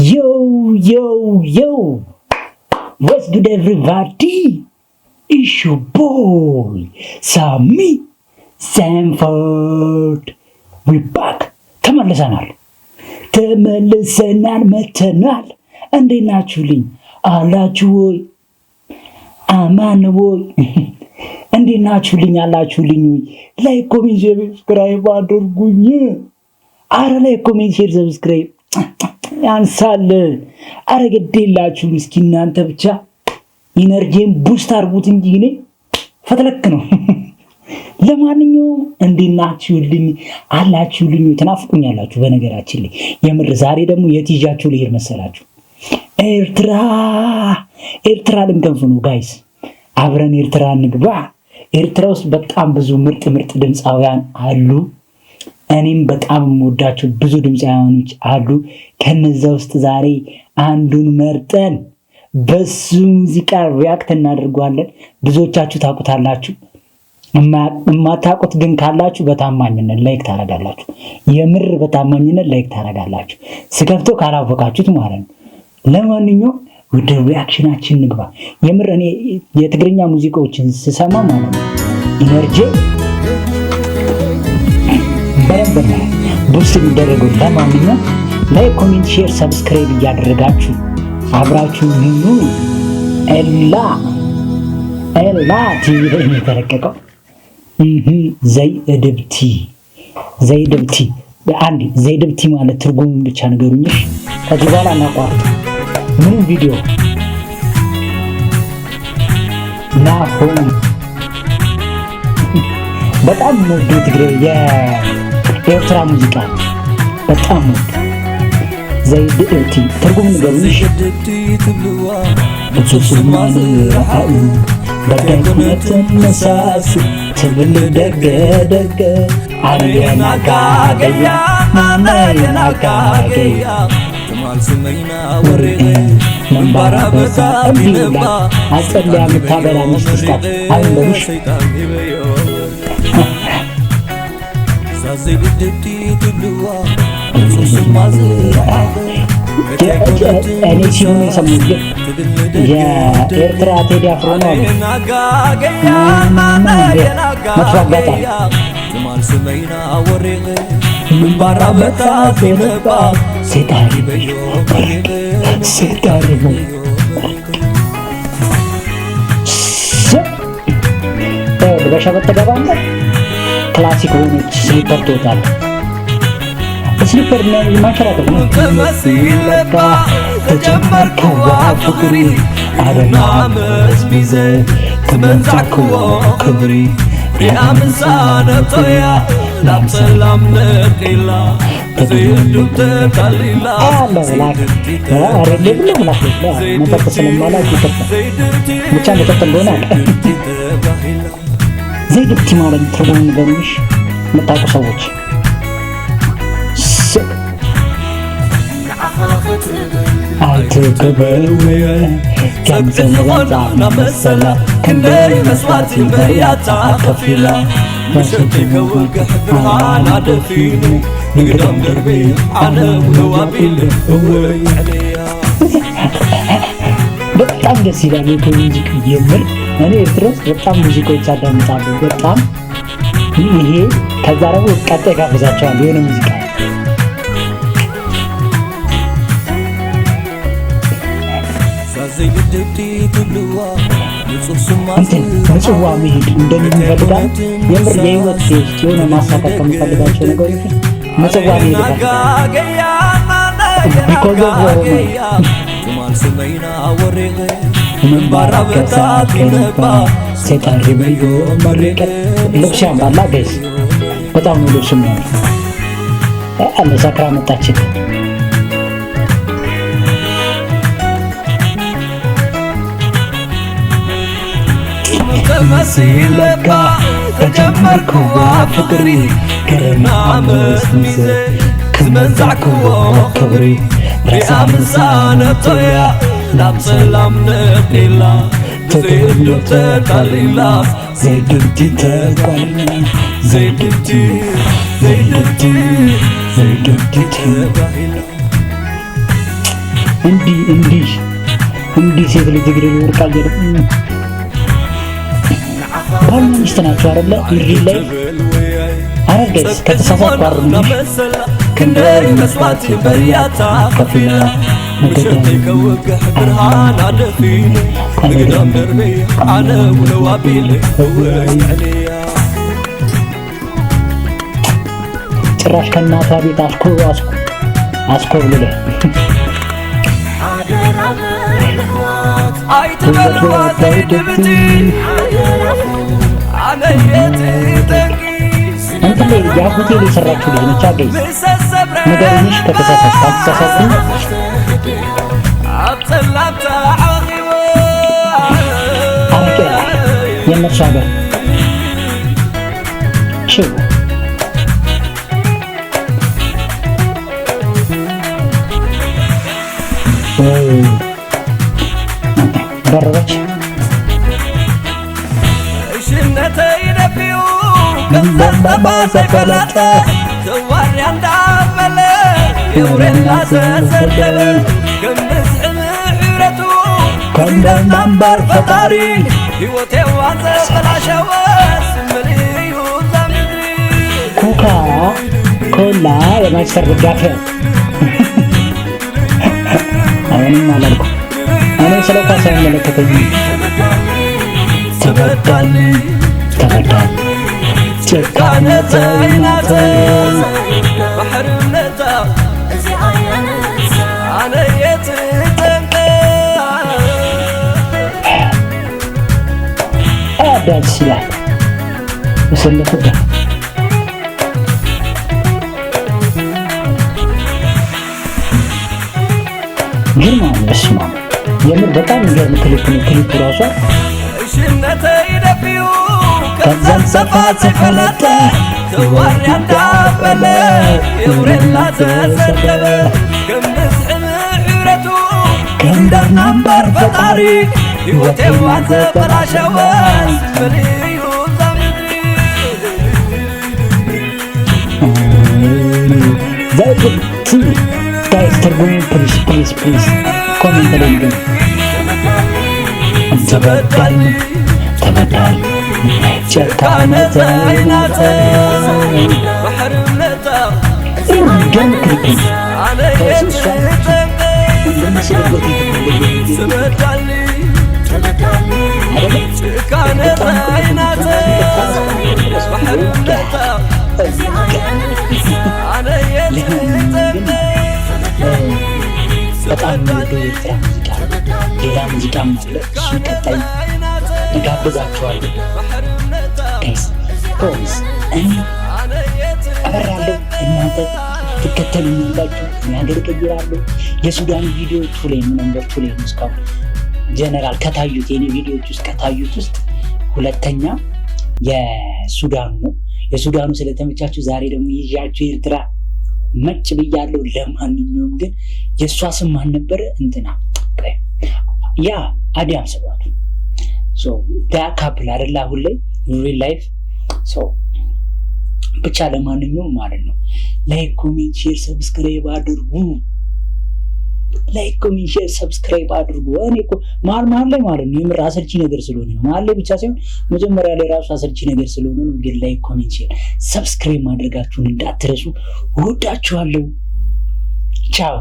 Yo, what's good everybody? It's your boy, Sammy Sanford. We back. ተመልሰናል መተናል። እንዴት ናችሁልኝ? አላችሁ ወይ? አማን ወይ? እንዴት ናችሁልኝ? አላችሁልኝ ወይ? ላይክ፣ ኮሜንት፣ ሰብስክራይብ አድርጉኝ። አረ ላይክ፣ ኮሜንት፣ ሼር፣ ሰብስክራይብ ያንሳል። አረ ግዴላችሁም። እስኪ እናንተ ብቻ ኢነርጂን ቡስት አድርጉት እንጂ እኔ ፈትለክ ነው። ለማንኛውም እንዴት ናችሁልኝ? አላችሁልኝ? ትናፍቁኛላችሁ። በነገራችን ላይ የምር ዛሬ ደግሞ የት ይዣችሁ ልሄድ መሰላችሁ? ኤርትራ ልንከንፍ ነው ጋይስ። አብረን ኤርትራ እንግባ። ኤርትራ ውስጥ በጣም ብዙ ምርጥ ድምፃውያን አሉ። እኔም በጣም የምወዳቸው ብዙ ድምፃውያኖች አሉ። ከነዛ ውስጥ ዛሬ አንዱን መርጠን በሱ ሙዚቃ ሪያክት እናደርጓለን። ብዙዎቻችሁ ታውቁታላችሁ። የማታውቁት ግን ካላችሁ በታማኝነት ላይክ ታረጋላችሁ። የምር በታማኝነት ላይክ ታረጋላችሁ። ስከፍተው ካላወቃችሁት ማለት ነው። ለማንኛውም ወደ ሪያክሽናችን እንግባ። የምር እኔ የትግርኛ ሙዚቃዎችን ስሰማ ማለት ነው ኢነርጂ በረንበረ ቡስት የሚደረገው። ለማንኛውም ላይክ፣ ኮሜንት፣ ሼር፣ ሰብስክራይብ እያደረጋችሁ አብራችሁ ሁኑ። ኤላ ቲቪ ላይ የተለቀቀው ዘይድብቲ አንዴ ዘይድብቲ ማለት ትርጉሙን ብቻ ንገሩኝ። ከዚህ በኋላ እናቋርጥ ምንም ቪዲዮ ናሆም በጣም ወደ ትግሬ የኤርትራ ሙዚቃ በጣም ወደ ዘይድብቲ ትርጉም ንገሩኝ። በሱስማን ረአዩ በደግነት መሳስ ትብል ደገ አርገናጋገያ ማናየናጋገያ ማልስመይና ወሬ መንባራ በዛ እምቢላ አጸልያ ምታበላ ምስትስታት አንበሩሽ ሳዘግድቲ ትብልዋ ሱስማዝ እኔ ሲሆን የሰሙት የኤርትራ ቴዲ አፍሮ ነው። መጥፋት በሸበት ተገባለ ክላሲክ ሆኖች ስሊፐር ትወጣለህ። ስሊፐር ነው ማከራከር ነው። ተመስለባ ተጀመርኩዋ ፍቅሪ አረና መስሚዘ ተመንዛኩዋ ክብሪ ሪአምንሳነቶያ ላምሰላም ነቂላ ዘይዱም ተቃሊላ ዘይድብቲ ማለት ትርጉም ንገሩኝ የምታውቁ ሰዎች። አትገበውየ ከምዘንዛዛ መሰላ ክንደይ መስዋዕት በያታ ከፊላ መሸቲ ከወገሕ ብርሃን አደፊኑ ንግዳም ደርቤ አነ ውህዋቢል እወይ በጣም ደስ ይላል። ሙዚቃ የምር እኔ ኤርትራ ውስጥ በጣም ሙዚቃዎች አዳምጣለሁ። በጣም ይሄ ከዛ ደግሞ ቀጣይ ጋብዛቸዋለሁ የሆነ ሙዚቃ ምጽዋ መሄድ እንደሚፈልጋል የምር የህይወት ውስጥ የሆነ ማሳካት ከሚፈልጋቸው ነገሮች ምጽዋ መሄድ ልብስ ያምራላ ጋይስ። በጣም ነው ልብስ የሚያምር። አለ ሰክራ መጣችን። ተመስለባ ተጀመርኩዋ ፍቅሪ ገረና መስሚዘ ክመንዛዕክዎ ክብሪ ሪአምንሳነቶያ ናብ ሰላም ነቂላ ዘይብሉ ተቃሊላ ዘይድብቲ ተቃሊላ ዘይድብቲ ተባሂላ እንዲህ ሴት ልጅ እግር ይወርቃል አይደል? ባል ሚስት ናቸው አይደለ? ይሪል ላይ አረጋይስ ከተሳሳትኩ አርሙኝ። كندر مسوات برياتا كفينا مقدم برهان عدفين مقدم دربي على ولوابيل عليا تراش كنا ثابت اسكو بله اي تبلوات دبتي عليتي تنقي انت اللي جابتي لي سراችሁ ልጅ ነች አገኝ ነገርሽ ከተሳሳተ አጥላታ አቂቦ አረቀ የመሻገር ሽው በረች ሽነተይ ነፊዩ ከዘባ ሰፈለጠ ዘዋሪ አንዳመለ يورينا سسدل كمس حمرتو كندم نمبر فطاري هيوتي وانزا فلاشواس مليو زمدري كوكا كولا يمايستر بدافع أنا ما لكم أنا سلوكا سأملكتني تبدلني ጭካነት አይናት በሕርነታ እዚ አያነሳ አነ የትተንቀ አዳስ ይላል ወሰለፈታ ግርማ በስማ የምር በጣም የሚገርም ክሊፕ ራሷ ሽነተ ይደፊዩ ከዛን ሰፋት ሰፈለጠ ዘዋሪ አንዳበለ የውሬላ ተሰደበ ከምስ ሕምረቱ ከንደር ናምበር ፈጣሪ ሕይወቴ ዋንተ በላሸወስ መልዩ ዘምድሪ ዘይት ጋይስ ተርጉሙ ፕሊዝ ኮሜንት ላይ ግን ተበዳል ጭካነት አይናት በሕርነታ ገንክልክ አነ የትተንቀ ስመዳል ጭካነት አይናት በሕርነታ አነ የትተንቀ በጣም ሌላ ሙዚቃ አለ እሱን ቀጣይ እጋብዛችኋለሁ ጋይስ ፕሮሚስ እኔ አበራለሁ እናንተ ትከተሉኛላችሁ እኔ ሀገር እቀይራለሁ የሱዳን ቪዲዮዎቹ ላይ ነምበር 2 ላይ ነው እስካሁን ጀነራል ከታዩት የኔ ቪዲዮዎች ውስጥ ከታዩት ውስጥ ሁለተኛ የሱዳኑ ነው የሱዳኑ ስለተመቻችሁ ዛሬ ደግሞ ይዣችሁ ኤርትራ መጭ ብያለሁ ለማንኛውም ግን የሷ ስም ማን ነበር እንትና ያ አዲያም ሰባቱ ሶ ዳ ካፕል አይደል አሁን ላይ ሪል ላይፍ ሶ ብቻ ለማንኛውም ማለት ነው ላይክ ኮሜንት ሼር ሰብስክራይብ አድርጉ ላይክ ኮሜንት ሼር ሰብስክራይብ አድርጉ እኔ እኮ ማል ላይ ማለት ነው የምር አሰልቺ ነገር ስለሆነ ነው ማል ላይ ብቻ ሳይሆን መጀመሪያ ላይ ራሱ አሰልቺ ነገር ስለሆነ ነው ግን ላይክ ኮሜንት ሼር ሰብስክራይብ ማድረጋችሁን እንዳትረሱ ወዳችኋለሁ ቻው